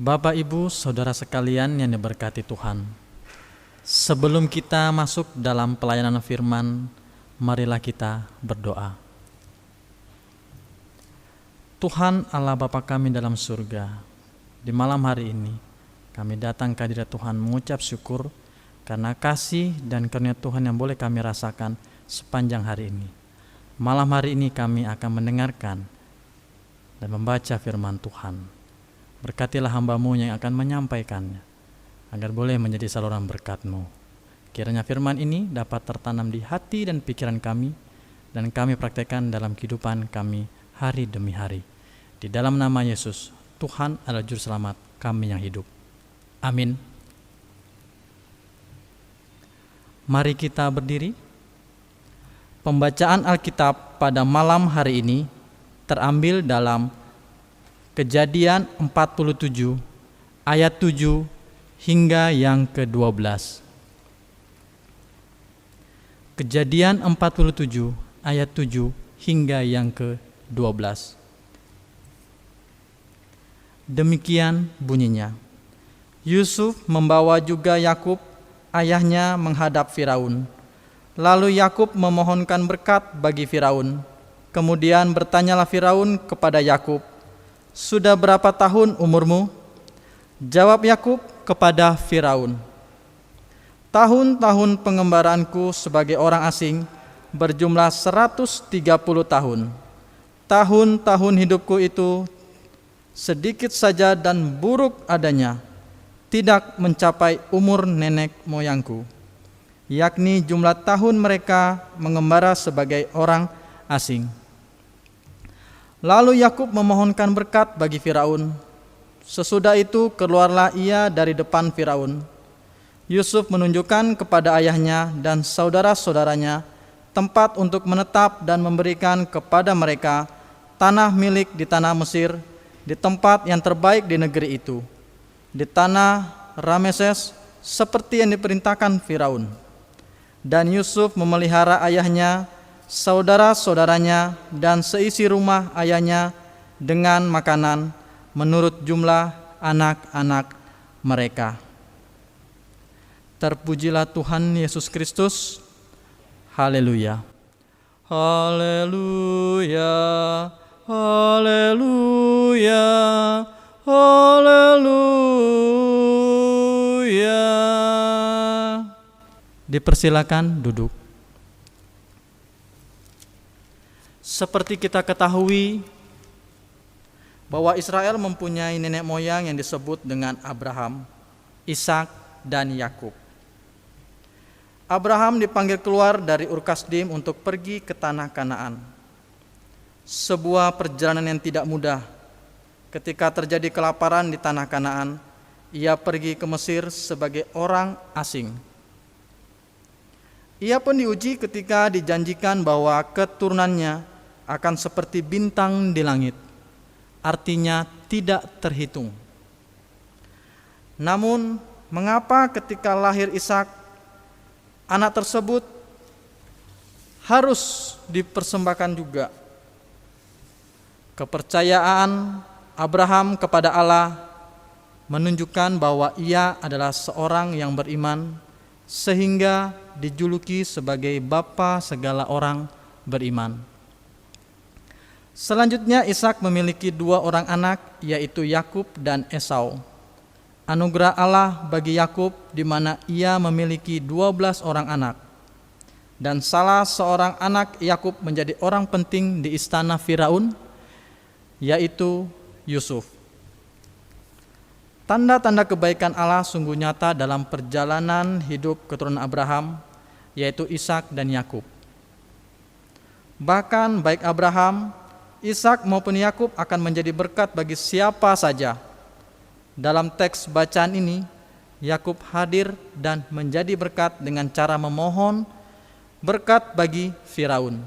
Bapak, Ibu, Saudara sekalian yang diberkati Tuhan, sebelum kita masuk dalam pelayanan firman, marilah kita berdoa. Tuhan Allah Bapa kami dalam surga, di malam hari ini kami datang ke hadirat Tuhan mengucap syukur karena kasih dan karunia Tuhan yang boleh kami rasakan sepanjang hari ini. Malam hari ini kami akan mendengarkan dan membaca firman Tuhan. Berkatilah hamba-Mu yang akan menyampaikannya, agar boleh menjadi saluran berkat-Mu. Kiranya firman ini dapat tertanam di hati dan pikiran kami, dan kami praktekkan dalam kehidupan kami hari demi hari. Di dalam nama Yesus, Tuhan adalah Juru Selamat kami yang hidup. Amin. Mari kita berdiri. Pembacaan Alkitab pada malam hari ini terambil dalam Kejadian 47 ayat 7 hingga yang ke-12. Kejadian 47 ayat 7 hingga yang ke-12. Demikian bunyinya. Yusuf membawa juga Yakub, ayahnya, menghadap Firaun. Lalu Yakub memohonkan berkat bagi Firaun. Kemudian bertanyalah Firaun kepada Yakub, "Sudah berapa tahun umurmu?" Jawab Yakub kepada Firaun, "Tahun-tahun pengembaraanku sebagai orang asing berjumlah 130 tahun. Tahun-tahun hidupku itu sedikit saja dan buruk adanya, tidak mencapai umur nenek moyangku, yakni jumlah tahun mereka mengembara sebagai orang asing." Lalu Yakub memohonkan berkat bagi Firaun. Sesudah itu keluarlah ia dari depan Firaun. Yusuf menunjukkan kepada ayahnya dan saudara-saudaranya tempat untuk menetap dan memberikan kepada mereka tanah milik di tanah Mesir, di tempat yang terbaik di negeri itu, di tanah Rameses, seperti yang diperintahkan Firaun. Dan Yusuf memelihara ayahnya, saudara-saudaranya, dan seisi rumah ayahnya dengan makanan menurut jumlah anak-anak mereka. Terpujilah Tuhan Yesus Kristus. Haleluya. Haleluya. Haleluya. Haleluya. Dipersilakan duduk. Seperti kita ketahui bahwa Israel mempunyai nenek moyang yang disebut dengan Abraham, Ishak, dan Yakub. Abraham dipanggil keluar dari Ur Kasdim untuk pergi ke tanah Kanaan. Sebuah perjalanan yang tidak mudah. Ketika terjadi kelaparan di tanah Kanaan, ia pergi ke Mesir sebagai orang asing. Ia pun diuji ketika dijanjikan bahwa keturunannya akan seperti bintang di langit, artinya tidak terhitung. Namun, mengapa ketika lahir Ishak, anak tersebut harus dipersembahkan juga? Kepercayaan Abraham kepada Allah menunjukkan bahwa ia adalah seorang yang beriman, sehingga dijuluki sebagai bapa segala orang beriman. Selanjutnya Ishak memiliki dua orang anak, yaitu Yakub dan Esau. Anugerah Allah bagi Yakub di mana ia memiliki 12 orang anak. Dan salah seorang anak Yakub menjadi orang penting di istana Firaun, yaitu Yusuf. Tanda-tanda kebaikan Allah sungguh nyata dalam perjalanan hidup keturunan Abraham, yaitu Ishak dan Yakub. Bahkan baik Abraham, Ishak maupun Yakub akan menjadi berkat bagi siapa saja. Dalam teks bacaan ini, Yakub hadir dan menjadi berkat dengan cara memohon berkat bagi Firaun.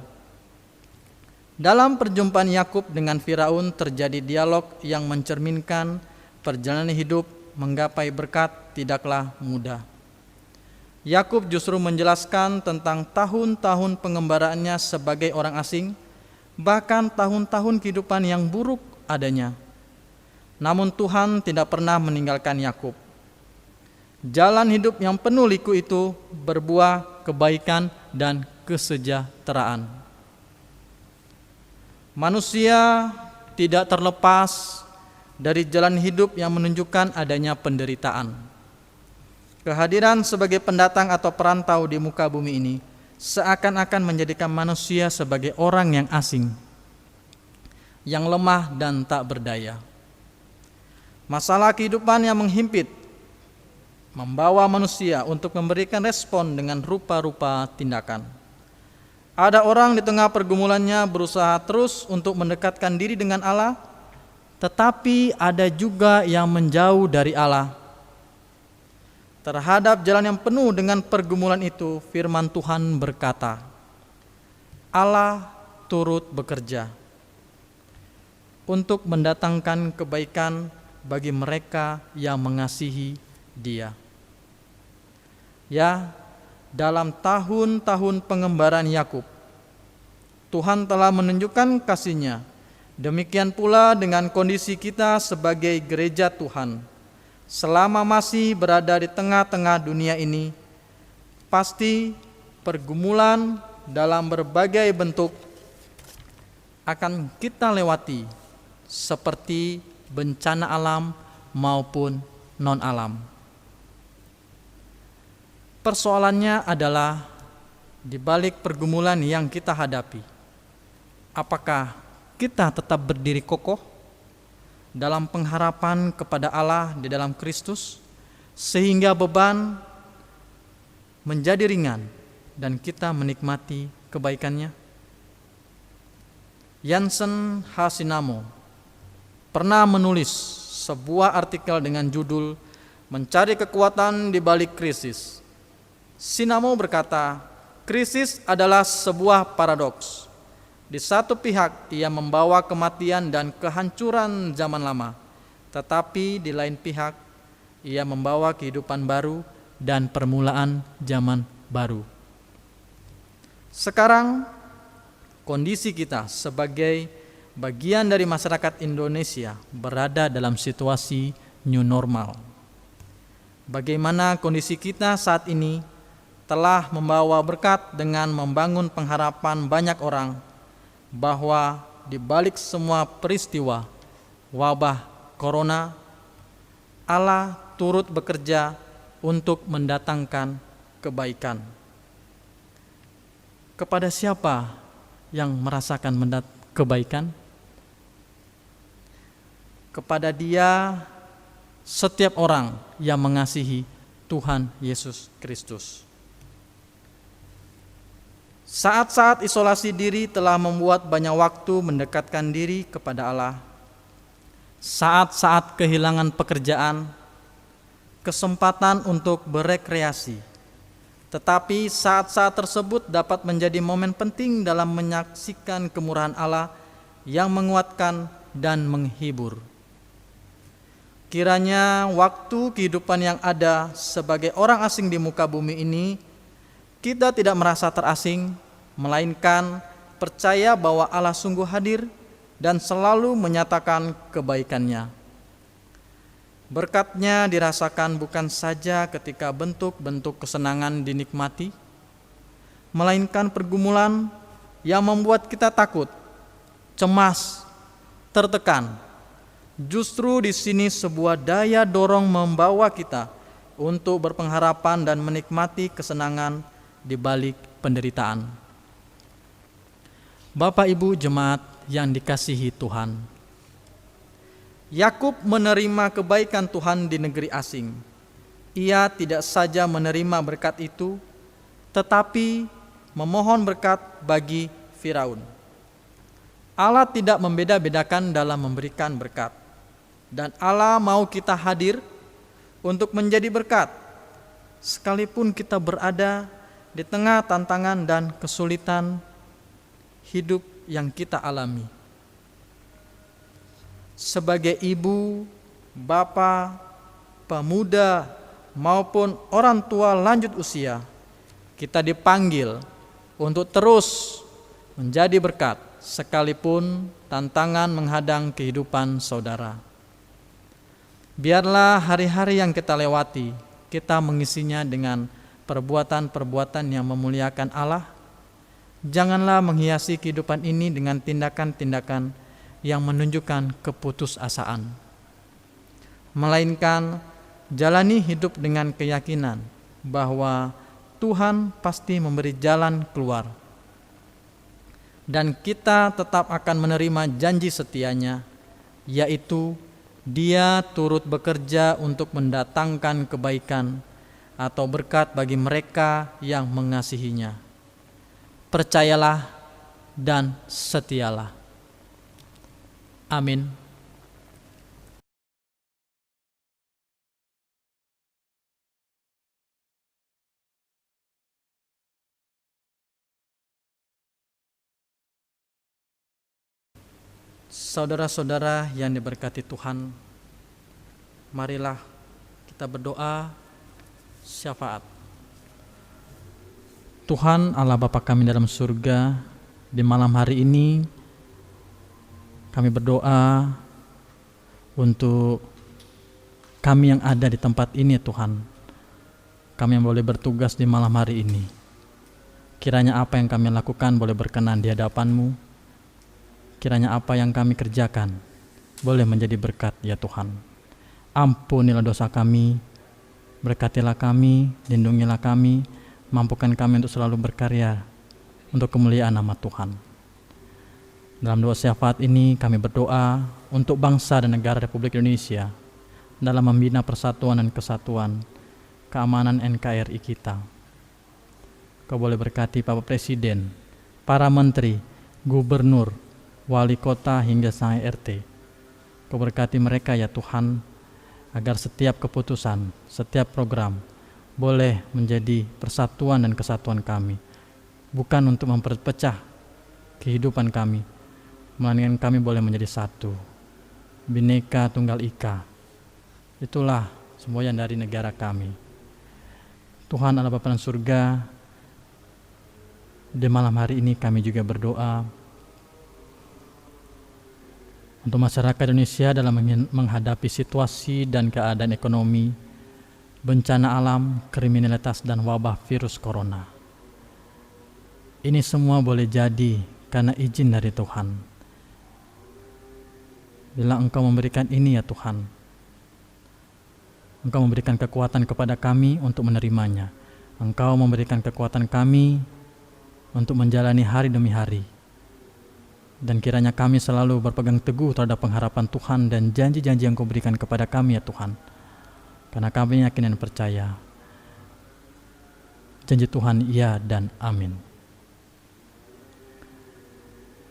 Dalam perjumpaan Yakub dengan Firaun terjadi dialog yang mencerminkan perjalanan hidup menggapai berkat tidaklah mudah. Yakub justru menjelaskan tentang tahun-tahun pengembaraannya sebagai orang asing, bahkan tahun-tahun kehidupan yang buruk adanya. Namun Tuhan tidak pernah meninggalkan Yakub. Jalan hidup yang penuh liku itu berbuah kebaikan dan kesejahteraan. Manusia tidak terlepas dari jalan hidup yang menunjukkan adanya penderitaan. Kehadiran sebagai pendatang atau perantau di muka bumi ini seakan-akan menjadikan manusia sebagai orang yang asing, yang lemah dan tak berdaya. Masalah kehidupan yang menghimpit membawa manusia untuk memberikan respon dengan rupa-rupa tindakan. Ada orang di tengah pergumulannya berusaha terus untuk mendekatkan diri dengan Allah, tetapi ada juga yang menjauh dari Allah. Terhadap jalan yang penuh dengan pergumulan itu, firman Tuhan berkata, Allah turut bekerja untuk mendatangkan kebaikan bagi mereka yang mengasihi Dia. Ya, dalam tahun-tahun pengembaraan Yakub, Tuhan telah menunjukkan kasih-Nya. Demikian pula dengan kondisi kita sebagai gereja Tuhan. Selama masih berada di tengah-tengah dunia ini, pasti pergumulan dalam berbagai bentuk akan kita lewati, seperti bencana alam maupun non-alam. Persoalannya adalah di balik pergumulan yang kita hadapi, apakah kita tetap berdiri kokoh dalam pengharapan kepada Allah di dalam Kristus, sehingga beban menjadi ringan dan kita menikmati kebaikannya? Jansen Hasinamo pernah menulis sebuah artikel dengan judul Mencari Kekuatan di Balik Krisis. Sinamo berkata, krisis adalah sebuah paradoks. Di satu pihak ia membawa kematian dan kehancuran zaman lama, tetapi di lain pihak ia membawa kehidupan baru dan permulaan zaman baru. Sekarang kondisi kita sebagai bagian dari masyarakat Indonesia berada dalam situasi new normal. Bagaimana kondisi kita saat ini telah membawa berkat dengan membangun pengharapan banyak orang bahwa di balik semua peristiwa wabah corona, Allah turut bekerja untuk mendatangkan kebaikan. Kepada siapa yang merasakan kebaikan? Kepada Dia, setiap orang yang mengasihi Tuhan Yesus Kristus. Saat-saat isolasi diri telah membuat banyak waktu mendekatkan diri kepada Allah. Saat-saat kehilangan pekerjaan, kesempatan untuk berekreasi. Tetapi saat-saat tersebut dapat menjadi momen penting dalam menyaksikan kemurahan Allah yang menguatkan dan menghibur. Kiranya waktu kehidupan yang ada sebagai orang asing di muka bumi ini, kita tidak merasa terasing, melainkan percaya bahwa Allah sungguh hadir dan selalu menyatakan kebaikan-Nya. Berkat-Nya dirasakan bukan saja ketika bentuk-bentuk kesenangan dinikmati, melainkan pergumulan yang membuat kita takut, cemas, tertekan. Justru di sini sebuah daya dorong membawa kita untuk berpengharapan dan menikmati kesenangan di balik penderitaan. Bapak Ibu jemaat yang dikasihi Tuhan, Yakub menerima kebaikan Tuhan di negeri asing. Ia tidak saja menerima berkat itu, tetapi memohon berkat bagi Firaun. Allah tidak membeda-bedakan dalam memberikan berkat, dan Allah mau kita hadir untuk menjadi berkat, sekalipun kita berada di tengah tantangan dan kesulitan hidup yang kita alami. Sebagai ibu, bapak, pemuda, maupun orang tua lanjut usia, kita dipanggil untuk terus menjadi berkat, sekalipun tantangan menghadang kehidupan saudara. Biarlah hari-hari yang kita lewati, kita mengisinya dengan perbuatan-perbuatan yang memuliakan Allah. Janganlah menghiasi kehidupan ini dengan tindakan-tindakan yang menunjukkan keputusasaan, melainkan jalani hidup dengan keyakinan bahwa Tuhan pasti memberi jalan keluar, dan kita tetap akan menerima janji setianya, yaitu Dia turut bekerja untuk mendatangkan kebaikan atau berkat bagi mereka yang mengasihinya. Percayalah dan setialah. Amin. Saudara-saudara yang diberkati Tuhan, marilah kita berdoa syafaat. Tuhan Allah Bapa kami dalam surga, di malam hari ini kami berdoa untuk kami yang ada di tempat ini, Tuhan. Kami yang boleh bertugas di malam hari ini, kiranya apa yang kami lakukan boleh berkenan di hadapan-Mu. Kiranya apa yang kami kerjakan boleh menjadi berkat, ya Tuhan. Ampunilah dosa kami, berkatilah kami, lindungilah kami, mampukan kami untuk selalu berkarya untuk kemuliaan nama Tuhan. Dalam doa syafaat ini kami berdoa untuk bangsa dan negara Republik Indonesia dalam membina persatuan dan kesatuan, keamanan NKRI kita. Kau boleh berkati Bapak Presiden, para menteri, gubernur, wali kota hingga sampai RT. Kau berkati mereka, ya Tuhan, agar setiap keputusan, setiap program boleh menjadi persatuan dan kesatuan kami, bukan untuk memperpecah kehidupan kami, melainkan kami boleh menjadi satu, Bhinneka Tunggal Ika. Itulah semua yang dari negara kami. Tuhan Allah Bapa di surga, di malam hari ini kami juga berdoa untuk masyarakat Indonesia dalam menghadapi situasi dan keadaan ekonomi, bencana alam, kriminalitas, dan wabah virus corona. Ini semua boleh jadi karena izin dari Tuhan. Bila Engkau memberikan ini, ya Tuhan, Engkau memberikan kekuatan kepada kami untuk menerimanya. Engkau memberikan kekuatan kami untuk menjalani hari demi hari. Dan kiranya kami selalu berpegang teguh terhadap pengharapan Tuhan dan janji-janji yang Kau berikan kepada kami, ya Tuhan. Karena kami yakin dan percaya janji Tuhan iya dan amin.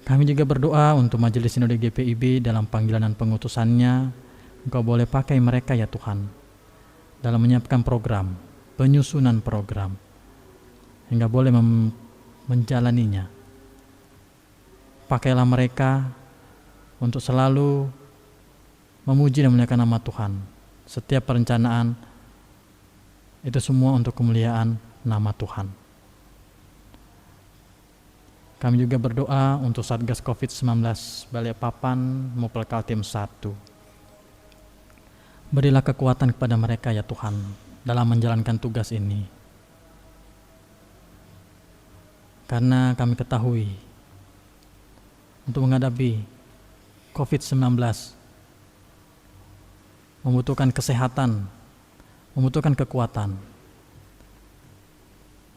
Kami juga berdoa untuk Majelis Sinode GPIB dalam panggilan dan pengutusannya. Engkau boleh pakai mereka, ya Tuhan, dalam menyiapkan program, penyusunan program, hingga boleh menjalaninya. Pakailah mereka untuk selalu memuji dan memuliakan nama Tuhan. Setiap perencanaan itu semua untuk kemuliaan nama Tuhan. Kami juga berdoa untuk Satgas COVID-19 Balikpapan Mupel Kaltim 1. Berilah kekuatan kepada mereka, ya Tuhan, dalam menjalankan tugas ini. Karena kami ketahui untuk menghadapi COVID-19 membutuhkan kesehatan, membutuhkan kekuatan.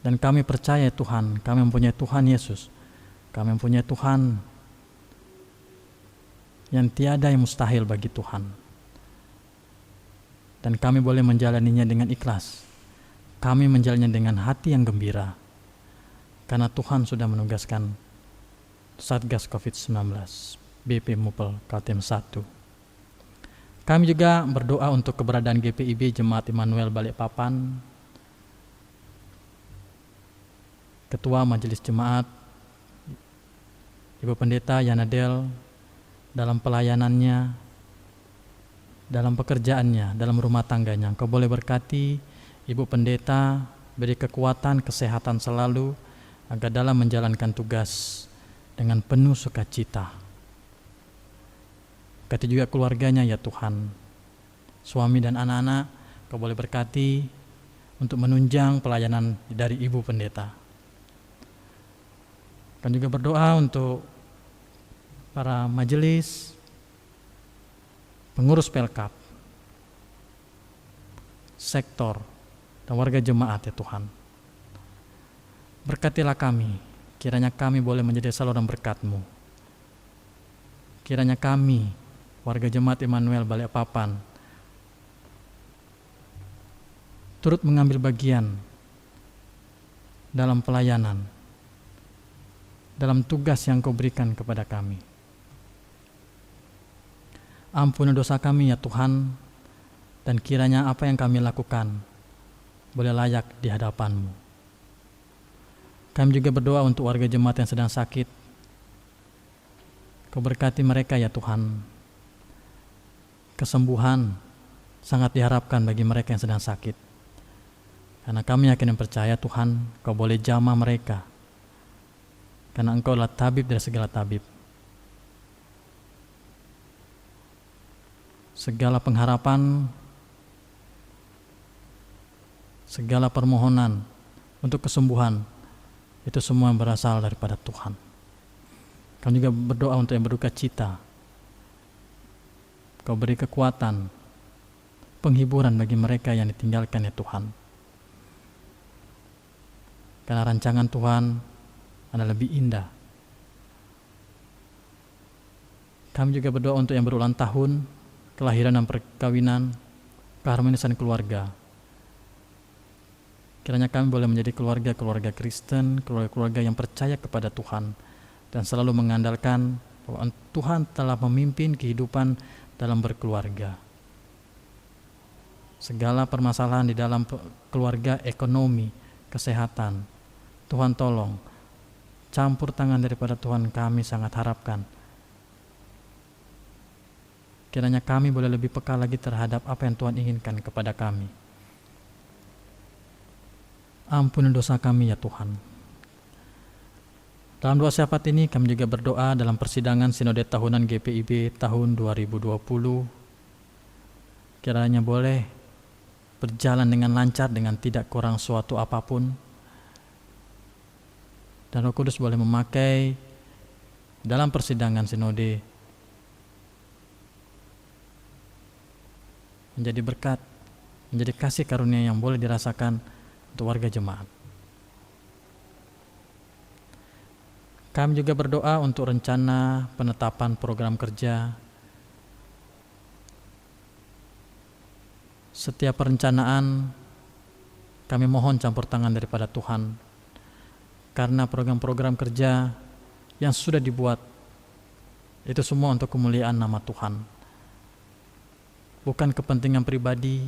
Dan kami percaya Tuhan, kami mempunyai Tuhan Yesus, kami mempunyai Tuhan yang tiada yang mustahil bagi Tuhan. Dan kami boleh menjalaninya dengan ikhlas. Kami menjalannya dengan hati yang gembira, karena Tuhan sudah menugaskan Satgas COVID-19 BP Mupel Kaltim 1. Kami juga berdoa untuk keberadaan GPIB Jemaat Immanuel Balikpapan, Ketua Majelis Jemaat Ibu Pendeta Yanadel, dalam pelayanannya, dalam pekerjaannya, dalam rumah tangganya. Engkau boleh berkati Ibu Pendeta, beri kekuatan, kesehatan selalu, agar dalam menjalankan tugas dengan penuh sukacita. Berkati juga keluarganya, ya Tuhan. suami dan anak-anak Kau boleh berkati untuk menunjang pelayanan dari Ibu Pendeta. Kami juga berdoa untuk para majelis, pengurus Pelkap, sektor, dan warga jemaat ya Tuhan. Berkatilah kami, kiranya kami boleh menjadi saluran berkat-Mu. Kiranya kami, warga jemaat Immanuel Balikpapan, turut mengambil bagian dalam pelayanan, dalam tugas yang Kau berikan kepada kami. Ampuni dosa kami ya Tuhan, dan kiranya apa yang kami lakukan boleh layak di hadapan-Mu. Kami juga berdoa untuk warga jemaat yang sedang sakit. Kau berkati mereka ya Tuhan. Kesembuhan sangat diharapkan bagi mereka yang sedang sakit. Karena kami yakin dan percaya Tuhan, Kau boleh jamah mereka. Karena Engkau adalah tabib dari segala tabib. Segala pengharapan, segala permohonan untuk kesembuhan, itu semua berasal daripada Tuhan. Kami juga berdoa untuk yang berduka cita. Kau beri kekuatan, penghiburan bagi mereka yang ditinggalkan ya Tuhan. Karena rancangan Tuhan adalah lebih indah. Kami juga berdoa untuk yang berulang tahun, kelahiran dan perkawinan, keharmonisan keluarga. Kiranya kami boleh menjadi keluarga-keluarga Kristen, keluarga-keluarga yang percaya kepada Tuhan, dan selalu mengandalkan bahwa Tuhan telah memimpin kehidupan dalam berkeluarga. Segala permasalahan di dalam keluarga, ekonomi, kesehatan, Tuhan tolong, campur tangan daripada Tuhan kami sangat harapkan. Kiranya kami boleh lebih peka lagi terhadap apa yang Tuhan inginkan kepada kami. Ampuni dosa kami ya Tuhan. Dalam doa syafaat ini kami juga berdoa dalam persidangan Sinode Tahunan GPIB tahun 2020. Kiranya boleh berjalan dengan lancar, dengan tidak kurang suatu apapun. Dan Roh Kudus boleh memakai dalam persidangan sinode menjadi berkat, menjadi kasih karunia yang boleh dirasakan untuk warga jemaat. Kami juga berdoa untuk rencana penetapan program kerja. Setiap perencanaan kami mohon campur tangan daripada Tuhan. Karena program-program kerja yang sudah dibuat itu semua untuk kemuliaan nama Tuhan. Bukan kepentingan pribadi,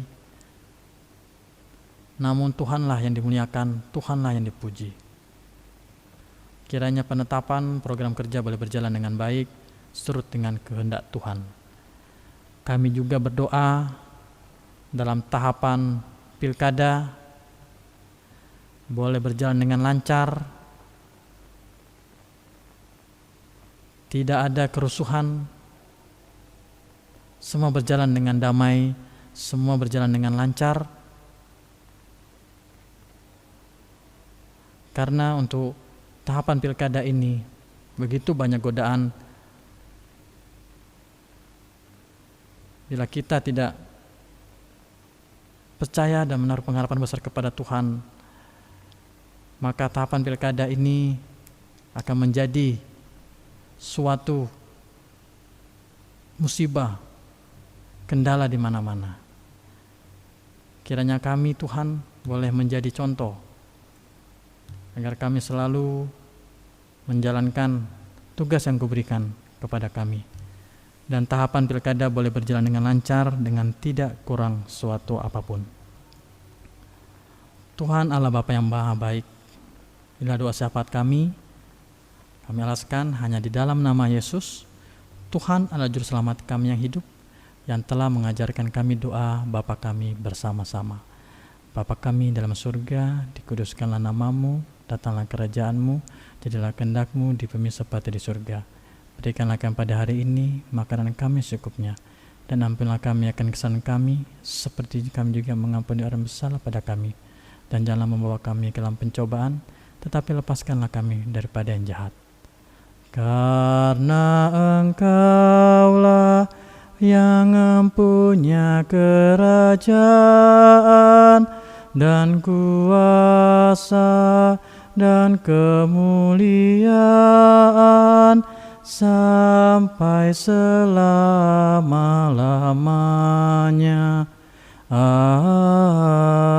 namun Tuhanlah yang dimuliakan, Tuhanlah yang dipuji. Kiranya penetapan program kerja boleh berjalan dengan baik, surut dengan kehendak Tuhan. Kami juga berdoa dalam tahapan pilkada boleh berjalan dengan lancar, tidak ada kerusuhan, semua berjalan dengan damai, semua berjalan dengan lancar. Karena untuk tahapan pilkada ini begitu banyak godaan. Bila kita tidak percaya dan menaruh pengharapan besar kepada Tuhan, maka tahapan pilkada ini akan menjadi suatu musibah, kendala di mana-mana. Kiranya kami Tuhan boleh menjadi contoh agar kami selalu menjalankan tugas yang Kau berikan kepada kami, dan tahapan pilkada boleh berjalan dengan lancar, dengan tidak kurang suatu apapun. Tuhan Allah Bapa yang Maha Baik, inilah doa syafaat kami alaskan hanya di dalam nama Yesus, Tuhan adalah Juru Selamat kami yang hidup, yang telah mengajarkan kami doa Bapa kami bersama-sama. Bapa kami dalam surga, dikuduskanlah nama-Mu, datanglah kerajaan-Mu, jadilah kehendak-Mu di bumi seperti di surga. Berikanlah kami pada hari ini makanan kami secukupnya. Dan ampunilah kami akan kesalahan kami, seperti kami juga mengampuni orang bersalah pada kami. Dan janganlah membawa kami ke dalam pencobaan, tetapi lepaskanlah kami daripada yang jahat. Karena Engkaulah yang mempunyai kerajaan dan kuasa dan kemuliaan sampai selama-lamanya. Amin.